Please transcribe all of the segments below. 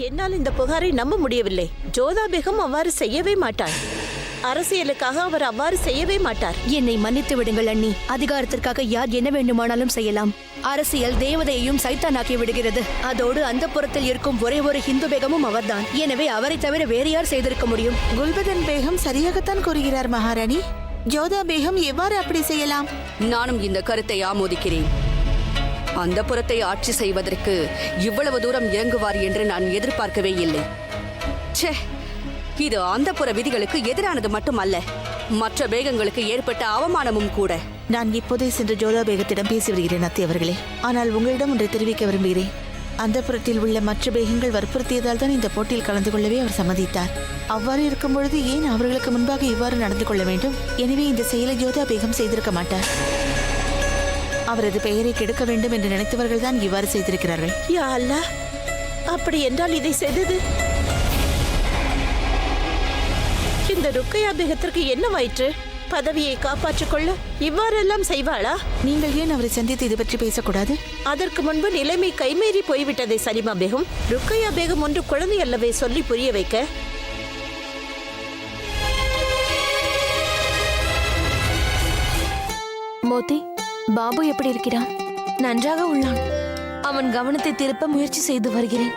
என்னால் இந்த புகாரை நம்ப முடியவில்லை. ஜோதா பேகம் அவ்வாறு செய்யவே மாட்டாள். அரசியலுக்காக அவர் அவ்வாறு செய்யவே மாட்டார். என்னை மன்னித்து விடுங்கள் அண்ணி. அதிகாரத்திற்காக யார் என்ன வேண்டுமானாலும் செய்யலாம். அரசியல் தேவதையையும் சைத்தானாக்கி விடுகிறது. அதோடு அந்த புறத்தில் இருக்கும் ஒரே ஒரு ஹிந்து பேகமும் அவர்தான். எனவே அவரை தவிர வேறு யார் செய்திருக்க முடியும்? குல்பதன் பேகம் சரியாகத்தான் கூறுகிறார் மகாராணி. ஜோதா பேகம் எவ்வாறு அப்படி செய்யலாம்? நானும் இந்த கருத்தை ஆமோதிக்கிறேன். அந்த புறத்தை ஆட்சி செய்வதற்கு இவ்வளவு தூரம் இறங்குவார் என்று நான் எதிர்பார்க்கவே இல்லை. ச்சே, இது அந்த புற விதிகளுக்கு எதிரானது மட்டுமல்ல, மற்ற பேகங்களுக்கு ஏற்பட்ட அவமானமும் கூட. நான் இப்போதே சென்று ஜோதா பேகத்திடம் பேசி வருகிறேன் அத்தை அவர்களே. ஆனால் உங்களிடம் ஒன்றை தெரிவிக்க விரும்புகிறேன். அந்த புறத்தில் உள்ள மற்ற பேகங்கள் வற்புறுத்தியதால் தான் இந்த போட்டியில் கலந்து கொள்ளவே அவர் சம்மதித்தார். அவ்வாறு இருக்கும் பொழுது ஏன் அவர்களுக்கு முன்பாக இவ்வாறு நடந்து கொள்ள வேண்டும்? எனவே இந்த செயலை ஜோதா பேகம் செய்திருக்க மாட்டார். அவரது பெயரை கெடுக்க வேண்டும் என்று நினைத்தவர்கள் தான் இவ்வாறு செய்திருக்கிறார்கள். யா அல்லாஹ், அப்படி என்றால் இதை செய்தது இந்த ருக்கையா பேகத்திற்கு என்னவாயிற்று? பதவியை காப்பாற்றிக் கொள்ள இவ்வாறெல்லாம் செய்வாளா? நீங்கள் ஏன் அவரை சந்தித்து இது பற்றி பேசக்கூடாது? அதற்கு முன்பு நிலைமை கைமீறி போய்விட்டதை சலிமா பேகம். ருக்கையா பேகம் ஒன்று குழந்தை அல்லவே சொல்லி புரிய வைக்க. மோதி, பாபு எப்படி இருக்கிறான்? நன்றாக உள்ளான். அவன் கவனத்தை திருப்ப முயற்சி செய்து வருகிறேன்.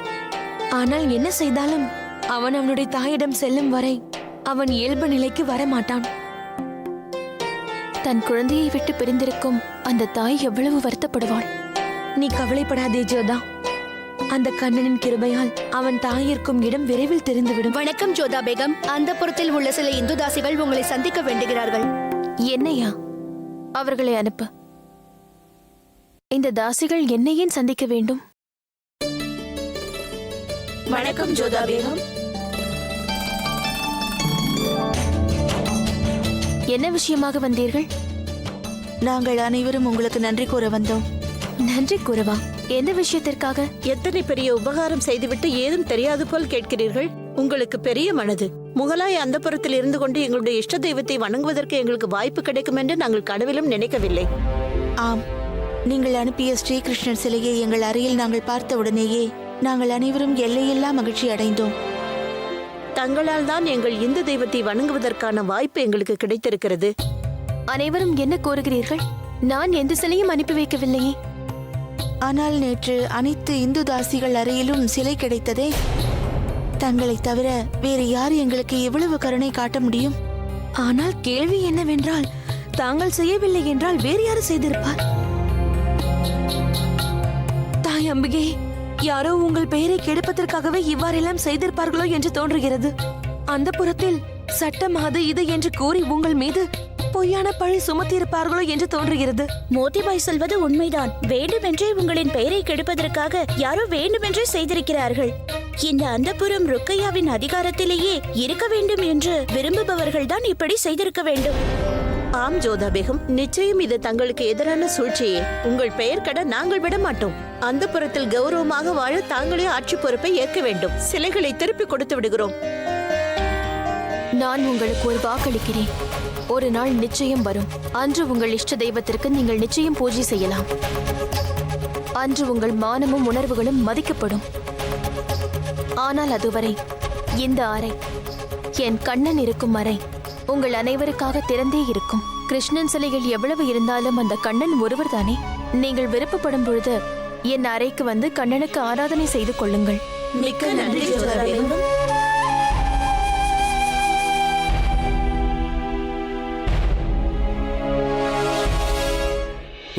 ஆனால் என்ன செய்தாலும் அவன் அவனுடைய தாயிடம் செல்லும் வரை அவன் இயல்பு நிலைக்கு வரமாட்டான். தன் குழந்தையை விட்டு பிரிந்திருக்கும் அந்த தாய் எவ்வளவு வருத்தப்படுவாள். நீ கவலைப்படாதே ஜோதா. அந்த கண்ணனின் கிருபையால் அவன் தாயிற்கும் இடம் விரைவில் தெரிந்துவிடும். வணக்கம் ஜோதா பேகம். அந்த புறத்தில் உள்ள சில இந்து தாசிகள் உங்களை சந்திக்க வேண்டுகிறார்கள். என்னையா? அவர்களை அனுப்பு. இந்த தாசிகள் என்னை ஏன் சந்திக்க வேண்டும்? வணக்கம் ஜோதா பேகம். என்ன விஷயமாக வந்தீர்கள்? நாங்கள் அனைவரும் உங்களுக்கு நன்றி கூற வந்தோம். நன்றி கூறவா? எந்த விஷயத்திற்காக? எத்தனை பெரிய உபகாரம் செய்துவிட்டு ஏதும் தெரியாது போல் கேட்கிறீர்கள். உங்களுக்கு பெரிய மனது. முகலாய அந்தப்புறத்தில் இருந்து கொண்டு எங்களுடைய இஷ்ட தெய்வத்தை வணங்குவதற்கு எங்களுக்கு வாய்ப்பு கிடைக்கும் என்று நாங்கள் கனவிலும் நினைக்கவில்லை. ஆம், நீங்கள் அனுப்பிய ஸ்ரீகிருஷ்ணர் சிலையை எங்கள் அறையில் நாங்கள் பார்த்த உடனேயே நாங்கள் அனைவரும் எல்லையில்லா மகிழ்ச்சி அடைந்தோம். தங்களால் தான் எங்கள் இந்து தெய்வத்தை வணங்குவதற்கான வாய்ப்பு எங்களுக்கு கிடைத்திருக்கிறது. அனைவரும் என்ன கோருகிறீர்கள்? நான் எந்த சிலையும் அனுப்பி வைக்கவில்லையே. ஆனால் நேற்று அனைத்து இந்து தாசிகள் அறையிலும் சிலை கிடைத்ததே. தங்களை தவிர வேறு யார் எங்களுக்கு எவ்வளவு கருணை காட்ட முடியும்? ஆனால் கேள்வி என்னவென்றால், தாங்கள் செய்யவில்லை என்றால் வேறு யாரு செய்திருப்பார்? தாய் அம்பிகை, யாரோ உங்கள் பெயரை கெடுப்பதற்காகவே இவ்வாறெல்லாம் செய்திருப்பார்களோ என்று தோன்றுகிறது. அந்த புறத்தில் சட்டம் அது இது என்று கூறி உங்கள் மீது பொய்யான பழி சுமத்தியிருப்பார்களோ என்று தோன்றுகிறது. மோதிபாய் சொல்வது உண்மைதான். வேண்டுமென்றே உங்களின் பெயரை கெடுப்பதற்காக யாரோ வேண்டுமென்றே செய்திருக்கிறார்கள். இந்த அந்தப்புறம் ருக்கையாவின் அதிகாரத்திலேயே இருக்க வேண்டும் என்று விரும்புபவர்கள் தான் இப்படி செய்திருக்க வேண்டும். ஆம் ஜோதா பேகம், நிச்சயம் இது தங்களுக்கு எதிரான சூழ்ச்சியே. உங்கள் பெயர் கெட நாங்கள் விட மாட்டோம். அந்த புறத்தில் கௌரவமாக வாழ தாங்களே ஆட்சி பொறுப்பை ஏற்க வேண்டும். சிலைகளை திருப்பி கொடுத்து விடுகிறோம். நான் உங்களுக்கு ஒரு வாக்களிக்கிறேன். ஒரு நாள் நிச்சயம் வரும். அன்று உங்கள் இஷ்ட தெய்வத்திற்கு நீங்கள் நிச்சயம் பூஜை செய்யலாம். அன்று உங்கள் மானமும் உணர்வுகளும் மதிக்கப்படும். ஆனால் அதுவரை இந்த அறை, என் கண்ணன் இருக்கும் அறை, உங்கள் அனைவருக்காக திறந்தே இருக்கும். கிருஷ்ணன் சிலைகள் எவ்வளவு இருந்தாலும் அந்த கண்ணன் ஒருவர் தானே. நீங்கள் விருப்பப்படும் பொழுது என் அறைக்கு வந்து கண்ணனுக்கு ஆராதனை செய்து கொள்ளுங்கள். மிக்க நன்றி ஜோதா பேகம்.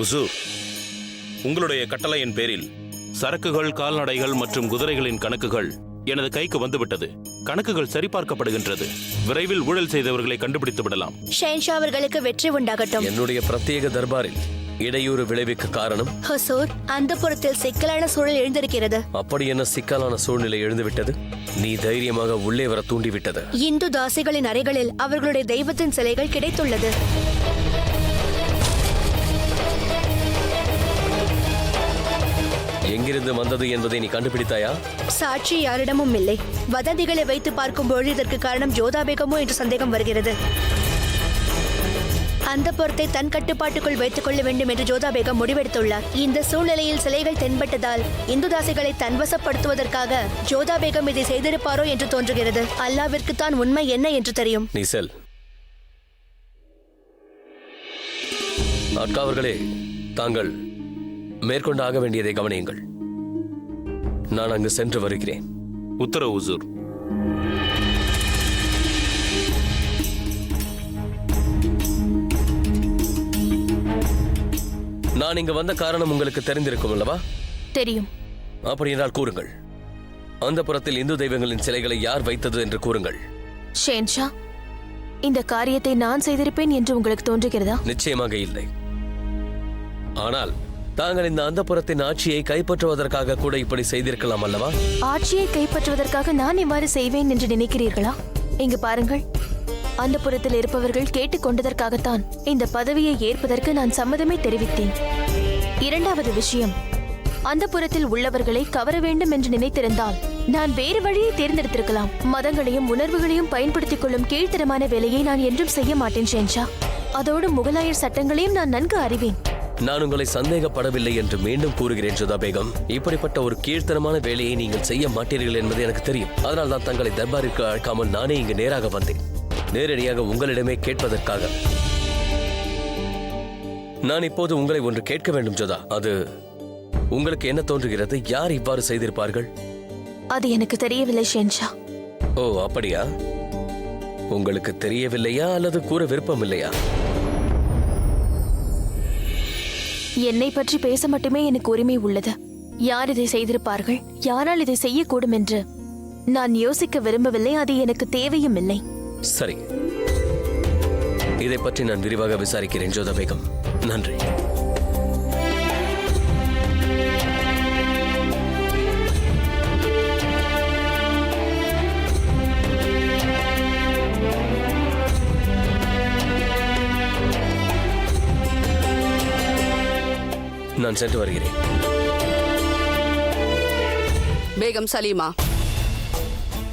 உசூர், உங்களுடைய கட்டளையின் பேரில் சரக்குகள், கால்நடைகள் மற்றும் குதிரைகளின் கணக்குகள் எனது கைக்கு வந்துவிட்டது. கணக்குகள் சரிபார்க்கப்படுகின்றது. விரைவில் ஊழல் செய்தவர்களை கண்டுபிடித்து விடலாம். ஷேன்ஷா அவர்களுக்கு வெற்றி உண்டாகட்டும். என்னுடைய பிரத்யேக தர்பாரில் இடையூறு விளைவிக்க காரணம்? ஹசூர், அந்த புறத்தில் சிக்கலான சூழல் எழுந்திருக்கிறது. அப்படி என்ன சிக்கலான சூழ்நிலை எழுந்துவிட்டது? நீ தைரியமாக உள்ளே வர தூண்டிவிட்டது. இந்து தாசிகளின் அறைகளில் அவர்களுடைய தெய்வத்தின் சிலைகள் கிடைத்துள்ளது. எங்கிருந்து வந்தது என்பதை நீ கண்டுபிடித்தாயா? சாட்சி யாரிடமும் இல்லை. வதந்திகளை வைத்து பார்க்கும்போது இதற்கு காரணம் ஜோதா பேகமோ என்று சந்தேகம் வருகிறது. அந்த புறத்தை தன் கட்டுப்பாட்டுக்குள் வைத்துக் கொள்ள வேண்டும் என்று ஜோதா பேகம் முடிவெடுத்துள்ளார். இந்த சூழ்நிலையில் சிலைகள் தென்பட்டதால் இந்துதாசிகளை தன்வசப்படுத்துவதற்காக ஜோதா பேகம் இதை செய்திருப்பாரோ என்று தோன்றுகிறது. அல்லாவிற்கு தான் உண்மை என்ன என்று தெரியும். நீ செல். அவர்களே, தாங்கள் மேற்கொண்டு ஆக வேண்டியதை கவனியுங்கள். நான் அங்கு சென்று வருகிறேன். உத்தரவு ஹுசூர். நான் இங்கு வந்த காரணம் உங்களுக்கு தெரிந்திருக்கும் அல்லவா? தெரியும். அப்படி என்றால் கூறுங்கள். அந்த புறத்தில் இந்து தெய்வங்களின் சிலைகளை யார் வைத்தது என்று கூறுங்கள். ஷேன்ஷா, இந்த காரியத்தை நான் செய்திருப்பேன் என்று உங்களுக்கு தோன்றுகிறதா? நிச்சயமாக இல்லை. ஆனால் தாங்கள் இந்த அந்தப்புறத்தின் ஆட்சியை கைப்பற்றுவதற்காக கூட இப்படி செய்திருக்கலாம் அல்லவா? ஆட்சியை கைப்பற்றுவதற்காக நான் இவ்வாறு செய்வேன் என்று நினைக்கிறீர்களா? இங்கு பாருங்கள், அந்த புறத்தில் இருப்பவர்கள் கேட்டுக்கொண்டதற்காகத்தான் இந்த பதவியை ஏற்பதற்கு நான் சம்மதமே தெரிவித்தேன். இரண்டாவது விஷயம், அந்த புறத்தில் உள்ளவர்களை கவர வேண்டும் என்று நினைத்திருந்தால் நான் வேறு வழியை தேர்ந்தெடுத்திருக்கலாம். மதங்களையும் உணர்வுகளையும் பயன்படுத்திக் கொள்ளும் கீழ்த்தரமான வேலையை நான் என்றும் செய்ய மாட்டேன் ஷேன்ஷா. அதோடு முகலாயர் சட்டங்களையும் நான் நன்கு அறிவேன். நான் உங்களை சந்தேகப்படவில்லை என்று மீண்டும் கூறுகிறேன் ஜோதா பேகம். இப்படிப்பட்ட ஒரு கீழ்த்தரமான வேலையை நீங்கள் செய்ய மாட்டீர்கள் என்பது எனக்கு தெரியும். அதனால் தான் தங்களை தர்பாரிற்கு அழைக்காமல் நானே இங்கு நேராக வந்தேன், நேரடியாக உங்களிடமே கேட்பதற்காக. நான் இப்போது உங்களை ஒன்று கேட்க வேண்டும் ஜோதா. அது உங்களுக்கு என்ன தோன்றுகிறது? யார் இவ்வாறு செய்திருப்பார்கள்? அது எனக்கு தெரியவில்லை ஷேன்ஷா. ஓ, அப்படியா? உங்களுக்கு தெரியவில்லையா அல்லது கூற விருப்பம் இல்லையா? என்னை பற்றி பேச மட்டுமே எனக்கு உரிமை உள்ளது. யார் இதை செய்திருப்பார்கள், யாரால் இதை செய்யக்கூடும் என்று நான் யோசிக்க விரும்பவில்லை. அது எனக்கு தேவையும் இல்லை. சரி, இதை பற்றி நான் விரிவாக விசாரிக்கிறேன் ஜோதா பேகம். நன்றி. நான் சென்று வருகிறேன். பேகம் சலீமா,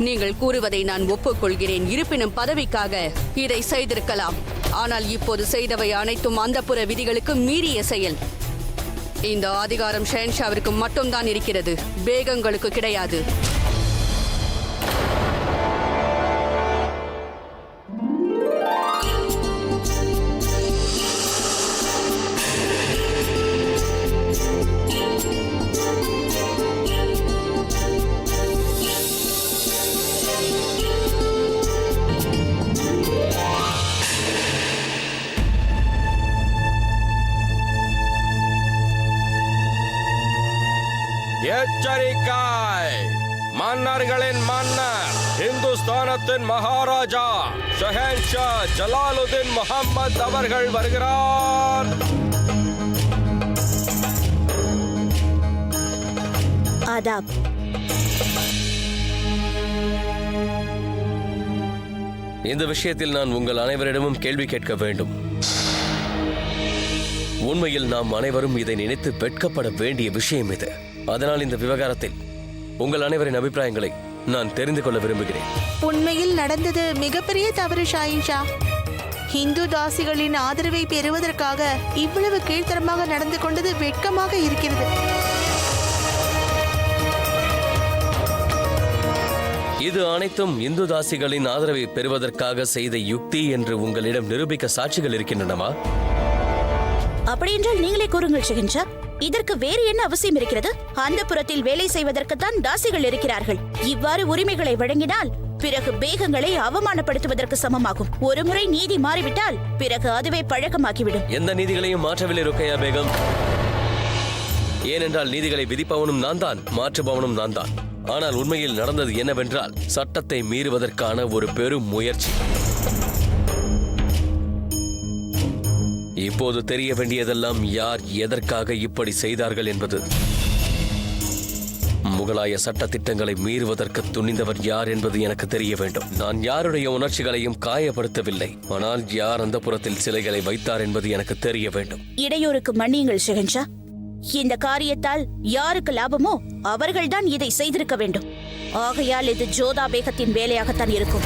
நீங்கள் கூறுவதை நான் ஒப்புக்கொள்கிறேன். இருப்பினும் பதவிக்காக இதை செய்திருக்கலாம். ஆனால் இப்போது செய்தவை அனைத்தும் அந்தப்புற விதிகளுக்கு மீறிய செயல். இந்த அதிகாரம் ஷேன்ஷாவிற்கு மட்டும்தான் இருக்கிறது, பேகங்களுக்கு கிடையாது. எச்சரிக்காய்! மன்னர்களின் மன்னர், இந்துஸ்தானத்தின் மகாராஜா ஷஹன்ஷா ஜலாலுதீன் முஹம்மத் அவர்கள் வருகிறார். ஆதாப். இந்த விஷயத்தில் நான் உங்கள் அனைவரிடமும் கேள்வி கேட்க வேண்டும். உண்மையில் நாம் அனைவரும் இதை நினைத்து வெட்கப்பட வேண்டிய விஷயம் இது. அதனால் இந்த விவகாரத்தில் உங்கள் அனைவரின் அபிப்பிராயங்களை நான் தெரிந்து கொள்ள விரும்புகிறேன். உண்மையில் நடந்தது மிகப்பெரிய தவறு ஷாயின்ஷா. இந்து தாசிகளின் ஆதரவை பெறுவதற்காக இவ்வளவு கீழ்த்தரமாக நடந்து கொண்டது வெட்கமாக இருக்கிறது. இது அனைத்தும் இந்து தாசிகளின் ஆதரவை பெறுவதற்காக செய்த யுக்தி என்று உங்களிடம் நிரூபிக்க சாட்சிகள் இருக்கின்றனவா? அப்படியென்றால் நீங்களே கூறுங்கள் ஷஹன்ஷா. இதற்கு வேறு என்ன அவசியம் இருக்கிறது? அந்த புறத்தில் வேலை செய்வதற்குத்தான் தாசிகள் இருக்கிறார்கள். இவ்வாறு உரிமைகளை வழங்கினால் பிறகு பேகங்களை அவமானப்படுத்துவதற்கு சமமாகும். ஒருமுறை நீதி மாறிவிட்டால் பிறகு அதுவே பழக்கமாக்கிவிடும். எந்த நீதிகளையும் மாற்றவில்லை ருக்கையா பேகம். ஏனென்றால் நீதிகளை விதிப்பவனும் நான் தான், மாற்றுபவனும் நான் தான். ஆனால் உண்மையில் நடந்தது என்னவென்றால் சட்டத்தை மீறுவதற்கான ஒரு பெரும் முயற்சி. இப்போது தெரிய வேண்டியதெல்லாம் யார் எதற்காக இப்படி செய்தார்கள் என்பது. முகலாய சட்ட திட்டங்களை மீறுவதற்கு துணிந்தவர் யார் என்பது எனக்கு தெரிய வேண்டும். நான் யாருடைய உணர்ச்சிகளையும் காயப்படுத்தவில்லை. ஆனால் யார் அந்த புறத்தில் சிலைகளை வைத்தார் என்பது எனக்கு தெரிய வேண்டும். இடையூறுக்கு மன்னியுங்கள் ஷஹன்ஷா. இந்த காரியத்தால் யாருக்கு லாபமோ அவர்கள்தான் இதை செய்திருக்க வேண்டும். ஆகையால் இது ஜோதா பேகத்தின் வேலையாகத்தான் இருக்கும்.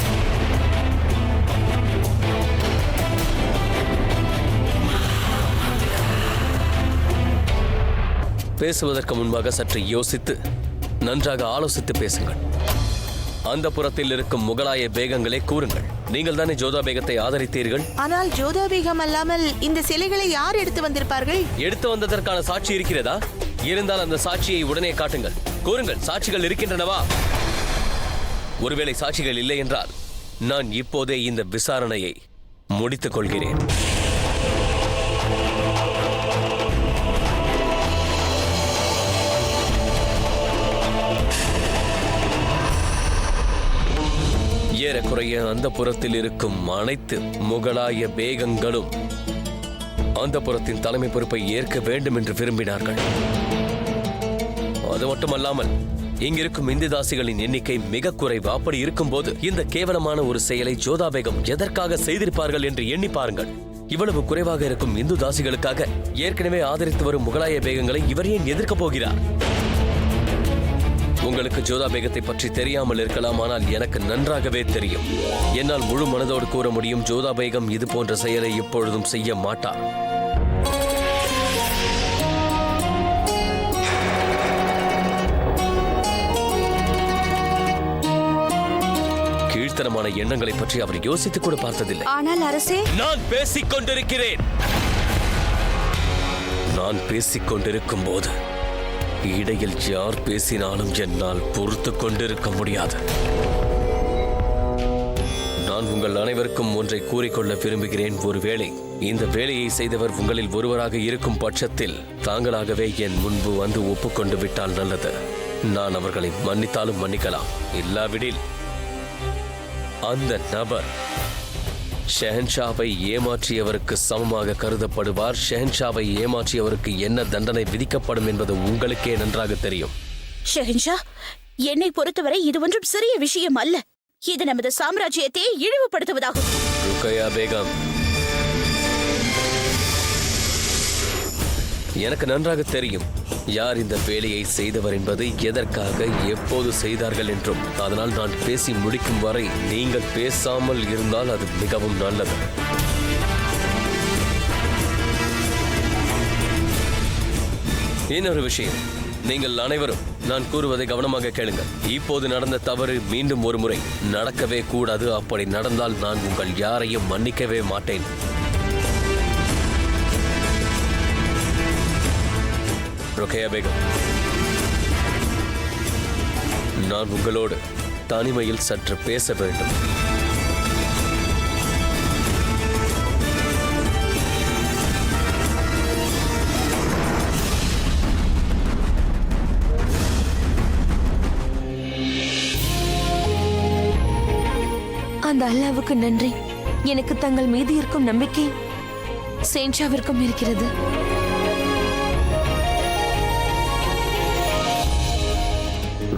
பேசுவதற்கு முன்பாக சற்று யோசித்து நன்றாக ஆலோசித்து பேசுங்கள். அந்த புறத்தில் இருக்கும் முகலாய பேகங்களே கூறுங்கள், நீங்கள் தானே ஜோதா பேகத்தை ஆதரித்தீர்கள்? ஆனால் ஜோதா பேகம் அல்லாமல் இந்த சிலைகளை யார் எடுத்து வந்திருப்பார்கள்? எடுத்து வந்ததற்கான சாட்சி இருக்கிறதா? இருந்தால் அந்த சாட்சியை உடனே காட்டுங்கள். கூறுங்கள், சாட்சிகள் இருக்கின்றனவா? ஒருவேளை சாட்சிகள் இல்லை என்றால் நான் இப்போதே இந்த விசாரணையை முடித்துக் கொள்கிறேன். ஏறக்குறைய அந்த புறத்தில் இருக்கும் அனைத்து முகலாய பேகங்களும் அந்த புறத்தின் தலைமை பொறுப்பை ஏற்க வேண்டும் என்று விரும்பினார்கள். அது மட்டுமல்லாமல் இங்கிருக்கும் இந்திதாசிகளின் எண்ணிக்கை மிக குறைவு. அப்படி இருக்கும்போது இந்த கேவலமான ஒரு செயலை ஜோதா பேகம் எதற்காக செய்திருப்பார்கள் என்று எண்ணி பாருங்கள். இவ்வளவு குறைவாக இருக்கும் இந்து தாசிகளுக்காக ஏற்கனவே ஆதரித்து வரும் முகலாய பேகங்களை இவர் ஏன் எதிர்க்கப் போகிறார்? உங்களுக்கு ஜோதா பேகத்தை பற்றி தெரியாமல் இருக்கலாம், ஆனால் எனக்கு நன்றாகவே தெரியும். என்னால் முழு மனதோடு கூற முடியும், ஜோதா பேகம் இது போன்ற செயலை எப்பொழுதும் செய்ய மாட்டார். கீழ்த்தரமான எண்ணங்களை பற்றி அவர் யோசித்துக் கூட பார்த்ததில்லை. ஆனால் அரசே, நான் பேசிக் கொண்டிருக்கிறேன். நான் பேசிக் கொண்டிருக்கும் போது இடையில் யார் பேசினாலும் என்னால் பொறுத்து கொண்டிருக்க முடியாது. நான் உங்கள் அனைவருக்கும் ஒன்றை கூறிக்கொள்ள விரும்புகிறேன். ஒருவேளை இந்த வேலையை செய்தவர் உங்களில் ஒருவராக இருக்கும் பட்சத்தில் தாங்களாகவே என் முன்பு வந்து ஒப்புக்கொண்டு விட்டால் நல்லது. நான் அவர்களை மன்னித்தாலும் மன்னிக்கலாம். இல்லாவிடில் அந்த நபர் ஷெஹன்ஷாவை ஏமாற்றியவருக்கு சமமாக கருதப்படுவார். ஷெஹன்ஷாவை ஏமாற்றியவருக்கு என்ன தண்டனை விதிக்கப்படும் என்பது உங்களுக்கே நன்றாக தெரியும். ஷெஹன்ஷா, என்னை பொறுத்தவரை இது ஒன்றும் சிறிய விஷயம் அல்ல. இது நமது சாம்ராஜ்யத்தை இழிவுபடுத்துவதாகும். ருக்கையா பேகம், எனக்கு நன்றாக தெரியும் யார் இந்த வேலையை செய்தவர் என்பது, எதற்காக எப்போது செய்தார்கள் என்றும். அதனால் நான் பேசி முடிக்கும் வரை நீங்கள் பேசாமல் இருந்தால் அது மிகவும் நல்லது. இன்னொரு விஷயம், நீங்கள் அனைவரும் நான் கூறுவதை கவனமாக கேளுங்கள். இப்போது நடந்த தவறு மீண்டும் ஒரு முறை நடக்கவே கூடாது. அப்படி நடந்தால் நான் உங்கள் யாரையும் மன்னிக்கவே மாட்டேன். ருக்கையா பேகம், நான் உங்களோடு தனிமையில் சற்று பேச வேண்டும். அந்த அல்லாவுக்கு நன்றி. எனக்கு தங்கள் மீது இருக்கும் நம்பிக்கை ஷெஹன்ஷாவிற்கும் இருக்கிறது.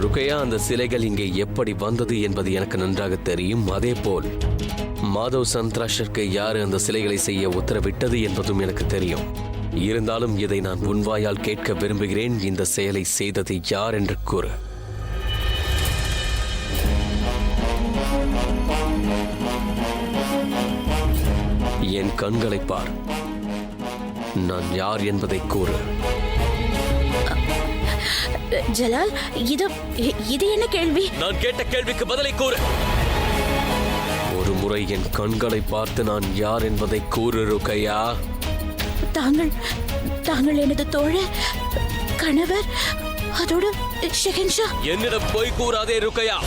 ருக்கையா, அந்த சிலைகள் இங்கே எப்படி வந்தது என்பது எனக்கு நன்றாக தெரியும். அதே போல் மாதவ் சந்த்ராஷருக்கு யார் அந்த சிலைகளை செய்ய உத்தரவிட்டது என்பதும் எனக்கு தெரியும். இருந்தாலும் இதை நான் உன்வாயால் கேட்க விரும்புகிறேன். இந்த செயலை செய்தது யார் என்று கூறு. என் கண்களை பார். நான் யார் என்பதை கூறு. ஜலால், இது என்ன கேள்வி? நான் கேட்ட கேள்விக்கு பதிலை கூறு. ஒரு முறை என் கண்களை பார்த்து நான் யார் என்பதை கூறு ருக்கையா. தாங்கள் எனது தோழர், கணவர், அதோடு ஷெஹன்ஷா. என்னிடம் போய் கூறாதே ருக்கையா.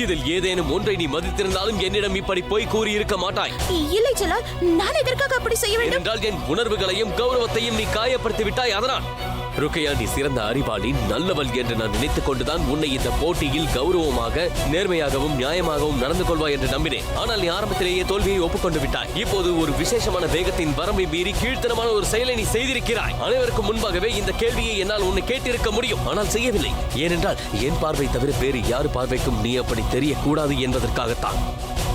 இதில் ஏதேனும் ஒன்றை நீ மதித்திருந்தாலும் என்னிடம் இப்படி போய் கூறி இருக்க மாட்டாய். இல்லை ஜலால், நான் எதற்காக அப்படி செய்ய வேண்டும்? என்றால் என் உணர்வுகளையும் கௌரவத்தையும் நீ காயப்படுத்தி விட்டாய். அதனால் ருக்கையா, நீ சிறந்த அறிவாளி, நல்லவள் என்று நான் நினைத்துக் கொண்டுதான் உன்னை இந்த போட்டியில் கௌரவமாக, நேர்மையாகவும் நியாயமாகவும் நடந்து கொள்வாய் என்று நம்பினேன். ஆனால் நீ ஆரம்பத்திலேயே தோல்வியை ஒப்புக்கொண்டு விட்டாய். இப்போது ஒரு விசேஷமான வேகத்தின் வரம்பை மீறி கீழ்த்தரமான ஒரு செயலை நீ செய்திருக்கிறாய். அனைவருக்கும் முன்பாகவே இந்த கேள்வியை என்னால் உன்னை கேட்டிருக்க முடியும், ஆனால் செய்யவில்லை. ஏனென்றால் என் பார்வை தவிர வேறு யார் பார்வைக்கும் நீ அப்படி தெரியக்கூடாது என்பதற்காகத்தான்.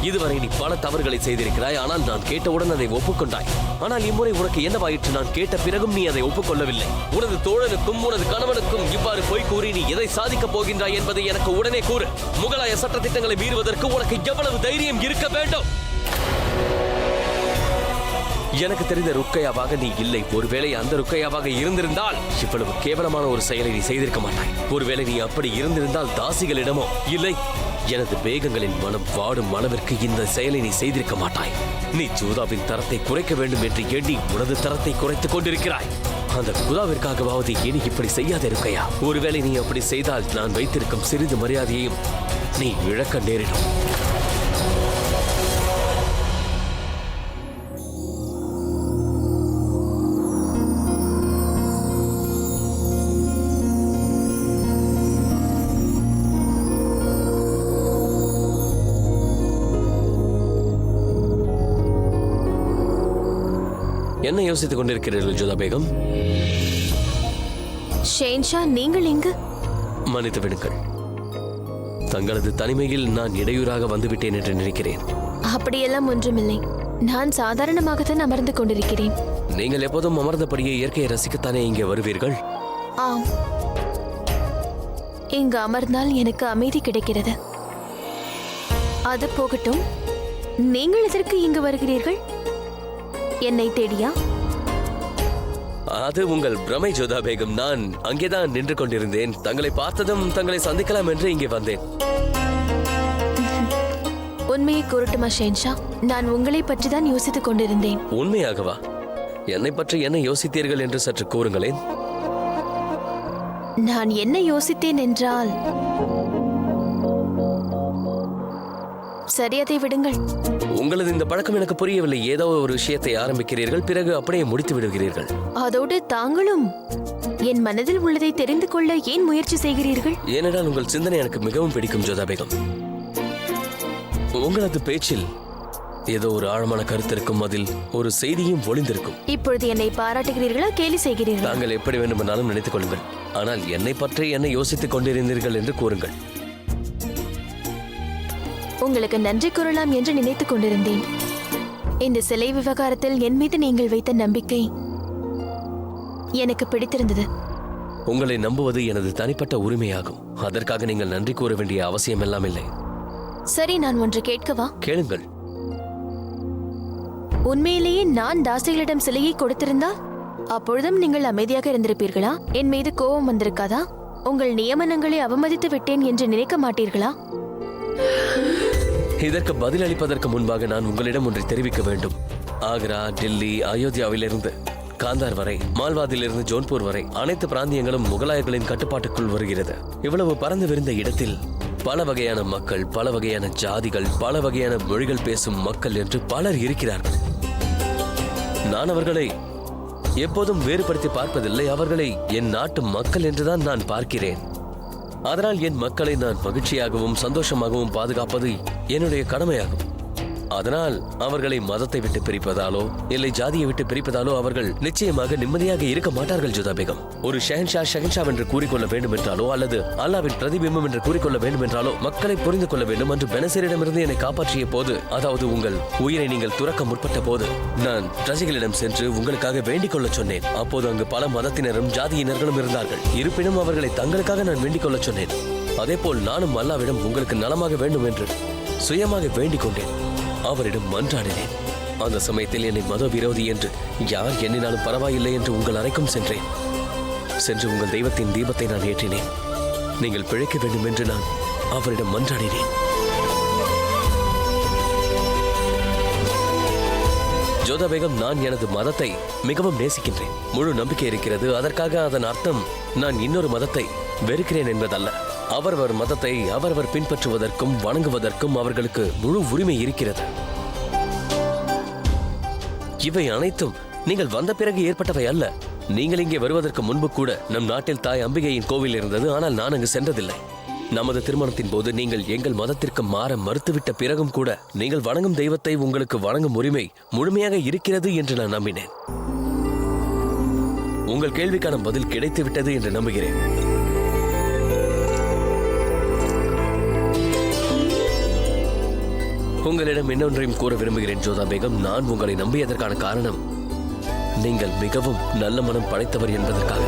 இதுவரை நீ பல தவறுகளை செய்திருக்கிறாய், ஆனால் நான் கேட்டவுடன் அதை ஒப்புக்கொண்டாய். ஆனால் இம்முறை உனக்கு என்னவாயிற்று? நான் கேட்ட பிறகும் நீ அதை ஒப்புக்கொள்ளவில்லை. உனது தோழனுக்கும் உனது கணவனுக்கும் இவ்வாறு பொய் கூறி நீ எதை சாதிக்கப் போகின்றாய் என்பதை எனக்கு உடனே கூறு. முகலாய சட்ட திட்டங்களை மீறுவதற்கு உனக்கு எவ்வளவு தைரியம் இருக்க வேண்டும்? எனக்கு தெரிந்த ருக்கையாவாக நீ இல்லை. ஒருவேளை அந்த ருக்கையாவாக இருந்திருந்தால் இவ்வளவு கேவலமான ஒரு செயலை நீ செய்திருக்க மாட்டாய். ஒருவேளை நீ அப்படி இருந்திருந்தால் தாசிகளிடமோ இல்லை எனது பேகங்களின் மனம் வாடும் அளவிற்கு இந்த செயலை நீ செய்திருக்க மாட்டாய். நீ ஜோதாவின் தரத்தை குறைக்க வேண்டும் என்று எண்ணி உனது தரத்தை குறைத்துக் கொண்டிருக்கிறாய். அந்த குதாவிற்காகவாவது இனி இப்படி செய்யாத இருக்கையா? ஒருவேளை நீ அப்படி செய்தால் நான் வைத்திருக்கும் சிறிது மரியாதையையும் நீ இழக்க நேரிடும். என்ன யோசித்துக் கொண்டிருக்கிறீர்கள் ஜோதா பேகம்? ஷேன்ஷா, நீங்கள் இங்கு? மன்னித்து விடுங்கள், தங்களது தனிமையில் நான் இடையூறாக வந்துவிட்டேன் என்று நினைக்கிறேன். அப்படியெல்லாம் ஒன்றுமில்லை. நான் சாதாரணமாகத்தான் அமர்ந்து கொண்டிருக்கிறேன். நீங்கள் எப்போதும் அமர்ந்தபடியே இயற்கையை ரசிக்கத்தானே இங்கே வருவீர்கள்? ஆம், இங்கு அமர்ந்தால் எனக்கு அமைதி கிடைக்கிறது. அது போகட்டும், நீங்கள் எதற்கு இங்கு வருகிறீர்கள்? என்னை தேடியா? அது உங்கள் பிரமை ஜோதா பேகம். நான் அங்கேதான் நின்று கொண்டிருந்தேன். தங்களை பார்த்ததும் தங்களை சந்திக்கலாம் என்று இங்கே வந்தேன். உண்மையை கூறட்டுமா ஷேன்ஷா? நான் உங்களை பற்றி தான் யோசித்துக் கொண்டிருந்தேன். உண்மையாகவா? என்னை பற்றி என்ன யோசித்தீர்கள் என்று சற்று கூறுங்களேன். நான் என்ன யோசித்தேன் என்றால், சரி, அதை விடுங்கள். உங்களது இந்த பழக்கம் எனக்கு புரியவில்லை. ஏதோ ஒரு விஷயத்தை ஆரம்பிக்கிறீர்கள், பிறகு அப்படியே முடித்து விடுகிறீர்கள். அதோடு தாங்களும் என் மனதில் உள்ளதை தெரிந்து கொள்ள ஏன் முயற்சி செய்கிறீர்கள்? ஏனென்றால் உங்கள் சிந்தனை எனக்கு மிகவும் பிடிக்கும் ஜோதா பேகம். உங்களது பேச்சில் ஏதோ ஒரு ஆழமான கருத்து இருக்கும், அதில் ஒரு செய்தியும் ஒளிந்திருக்கும். இப்பொழுது என்னை பாராட்டுகிறீர்களா, கேலி செய்கிறீர்களா? தாங்கள் எப்படி வேண்டுமானாலும் நினைத்துக் கொள்ளுங்கள். ஆனால் என்னை பற்றி என்ன யோசித்துக் கொண்டிருந்தீர்கள் என்று கூறுங்கள். உங்களுக்கு நன்றி கூறலாம் என்று நினைத்துக் கொண்டிருந்தேன். இந்த சிலை விவகாரத்தில் என் மீது நீங்கள் வைத்த நம்பிக்கை எனக்கு பிடித்திருந்தது. உங்களை நம்புவது எனது தனிப்பட்ட உரிமையாகும். அதற்காக நீங்கள் நன்றி கூற வேண்டிய அவசியம் எல்லாம் இல்லை. சரி, நான் ஒன்று கேட்கவா? கேளுங்கள். உண்மையிலேயே நான் தாசிகளிடம் சிலையை கொடுத்திருந்தால் அப்பொழுதும் நீங்கள் அமைதியாக இருந்திருப்பீர்களா? என் மீது கோபம் வந்திருக்காதா? உங்கள் நியமனங்களை அவமதித்து விட்டேன் என்று நினைக்க மாட்டீர்களா? இதற்கு பதில் அளிப்பதற்கு முன்பாக நான் உங்களிடம் ஒன்றை தெரிவிக்க வேண்டும். ஆக்ரா, டெல்லி, அயோத்தியாவிலிருந்து காந்தார் வரை, மால்வாதிலிருந்து ஜோன்பூர் வரை அனைத்து பிராந்தியங்களும் முகலாயர்களின் கட்டுப்பாட்டுக்குள் வருகிறது. இவ்வளவு பறந்து விரிந்த இடத்தில் பல வகையான மக்கள், பல வகையான ஜாதிகள், பல வகையான மொழிகள் பேசும் மக்கள் என்று பலர் இருக்கிறார்கள். நான் அவர்களை எப்போதும் வேறுபடுத்தி பார்ப்பதில்லை. அவர்களை என் நாட்டு மக்கள் என்றுதான் நான் பார்க்கிறேன். அதனால் என் மக்களை நான் மகிழ்ச்சியாகவும் சந்தோஷமாகவும் பாதுகாப்பது என்னுடைய கடமையாகும். அதனால் அவர்களை மதத்தை விட்டு பிரிப்பதாலோ இல்லை ஜாதியை விட்டு பிரிப்பதாலோ அவர்கள் நிச்சயமாக நிம்மதியாக இருக்க மாட்டார்கள் ஜோதா பேகம். ஒரு ஷஹன்ஷா என்று கூறிக்கொள்ள வேண்டும் என்றாலோ அல்லது அல்லாவின் பிரதிபிம்பம் என்று கூறிக்கொள்ள வேண்டும் என்றாலோ மக்களை புரிந்து கொள்ள வேண்டும் என்று பெனசீரிடமிருந்து என்னை காப்பாற்றிய போது, அதாவது உங்கள் உயிரை நீங்கள் துறக்க முற்பட்ட போது, நான் ரசிகளிடம் சென்று உங்களுக்காக வேண்டிக் கொள்ள சொன்னேன். அப்போது அங்கு பல மதத்தினரும் ஜாதியினர்களும் இருந்தார்கள். இருப்பினும் அவர்களை தங்களுக்காக நான் வேண்டிக் கொள்ள சொன்னேன். அதே போல் நானும் அல்லாவிடம் உங்களுக்கு நலமாக வேண்டும் என்று சுயமாக வேண்டிக் கொண்டேன். அவரிடம் மன்றாடினேன். அந்த சமயத்தில் என்னை மத விரோதி என்று யார் எண்ணினாலும் பரவாயில்லை என்று உங்கள் அறைக்கும் சென்றேன். சென்று உங்கள் தெய்வத்தின் தீபத்தை நான் ஏற்றினேன். நீங்கள் பிழைக்க வேண்டும் என்று நான் அவரிடம் மன்றாடினேன். ஜோதா பேகம், நான் எனது மதத்தை மிகவும் நேசிக்கின்றேன். முழு நம்பிக்கை இருக்கிறது. அதற்காக அதன் அர்த்தம் நான் இன்னொரு மதத்தை வெறுக்கிறேன் என்பதல்ல. அவரவர் மதத்தை அவரவர் பின்பற்றுவதற்கும் வணங்குவதற்கும் அவர்களுக்கு முழு உரிமை இருக்கிறது. இவை அனைத்தும் நீங்கள் வந்த பிறகு ஏற்பட்டவை அல்ல. நீங்கள் இங்கே வருவதற்கு முன்பு கூட நம் நாட்டில் தாய் அம்பிகையின் கோவில் இருந்தது. ஆனால் நான் அங்கு சென்றதில்லை. நமது திருமணத்தின் போது நீங்கள் எங்கள் மதத்திற்கு மாற மறுத்துவிட்ட பிறகும் கூட நீங்கள் வணங்கும் தெய்வத்தை உங்களுக்கு வணங்கும் உரிமை முழுமையாக இருக்கிறது என்று நான் நம்பினேன். உங்கள் கேள்விக்கான பதில் கிடைத்துவிட்டது என்று நம்புகிறேன். உங்களிடம் இன்னொன்றையும் கூற விரும்புகிறேன் ஜோதா பேகம். நான் உங்களை நம்பியதற்கான காரணம் நீங்கள் மிகவும் நல்ல மனம் படைத்தவர் என்பதற்காக.